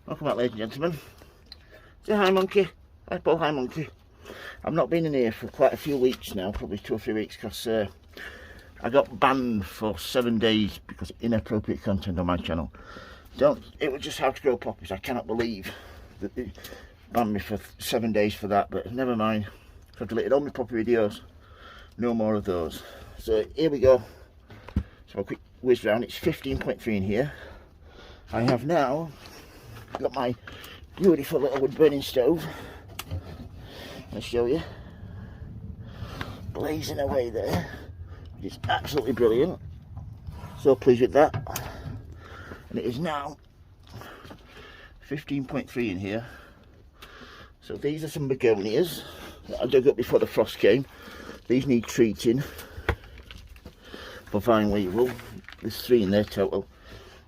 Welcome back, ladies and gentlemen. Say hi, monkey. Hi, Paul. Hi, monkey. I've not been in here for quite a few weeks now, probably 2 or 3 weeks, because I got banned for 7 days because of inappropriate content on my channel. It was just how to grow poppies. I cannot believe that they banned me for 7 days for that, but never mind. I've deleted all my poppy videos. No more of those. So here we go. So a quick whiz round. It's 15.3 in here. I have now got my beautiful little wood burning stove. I'll show you. Blazing away there. It's absolutely brilliant. So pleased with that. And it is now 15.3 in here. So these are some begonias that I dug up before the frost came. These need treating for vine weevil. There's 3 in there total.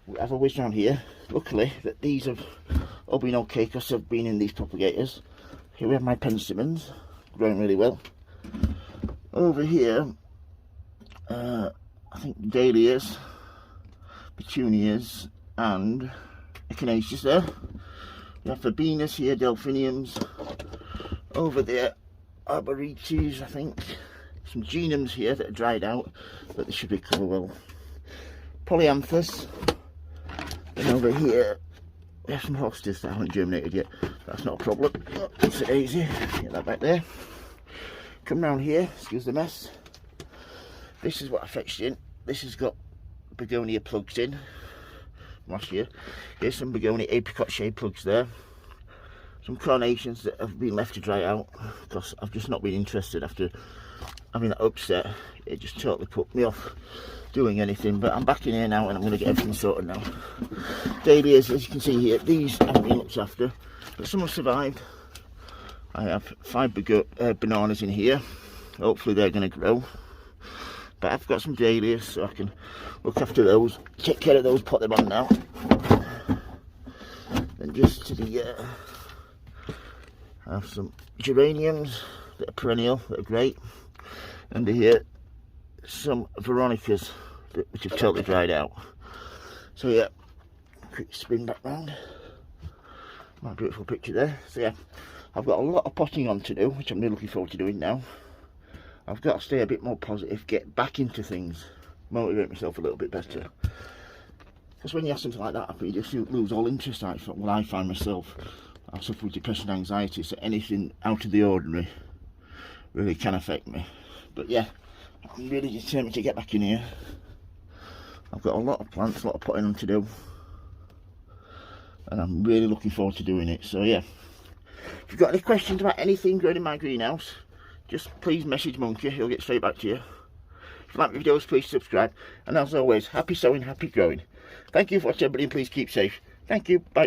We have a whiz round here. Luckily that these have all been okay because I've been in these propagators. Here we have my pensimons, growing really well. Over here, I think dahlias, petunias, and echinaceas there. We have verbenas here, delphiniums. Over there, arborites, I think. Some genums here that are dried out, but they should recover well. Polyanthus. And over here, we have some hostas that haven't germinated yet. That's not a problem. Oh, it's a daisy. Get that back there. Come round here, excuse the mess. This is what I fetched in. This has got begonia plugs in last year. Here's some begonia apricot shade plugs there. Some carnations that have been left to dry out because I've just not been interested after having that upset. It just totally put me off doing anything, but I'm back in here now and I'm going to get everything sorted now. Dahlias, as you can see here, these haven't been looked after, but some have survived. I have 5 bananas in here. Hopefully they're going to grow. But I've got some dahlias, so I can look after those, take care of those, put them on now. Then just to the, I have some geraniums that are perennial, that are great. Under here, some veronicas which have totally dried out. So yeah, quick spin back round. My beautiful picture there. So yeah, I've got a lot of potting on to do, which I'm really looking forward to doing now. I've got to stay a bit more positive, get back into things, motivate myself a little bit better. Because when you have something like that happen, you just lose all interest. I find myself, I suffer with depression and anxiety, so anything out of the ordinary really can affect me. But yeah, I'm really determined to get back in here. I've got a lot of plants, a lot of potting on to do, and I'm really looking forward to doing it. So yeah, if you've got any questions about anything growing in my greenhouse, just please message Monkey, he'll get straight back to you. If you like my videos, please subscribe, and as always, happy sowing, happy growing. Thank you for watching everybody, and please keep safe. Thank you, bye.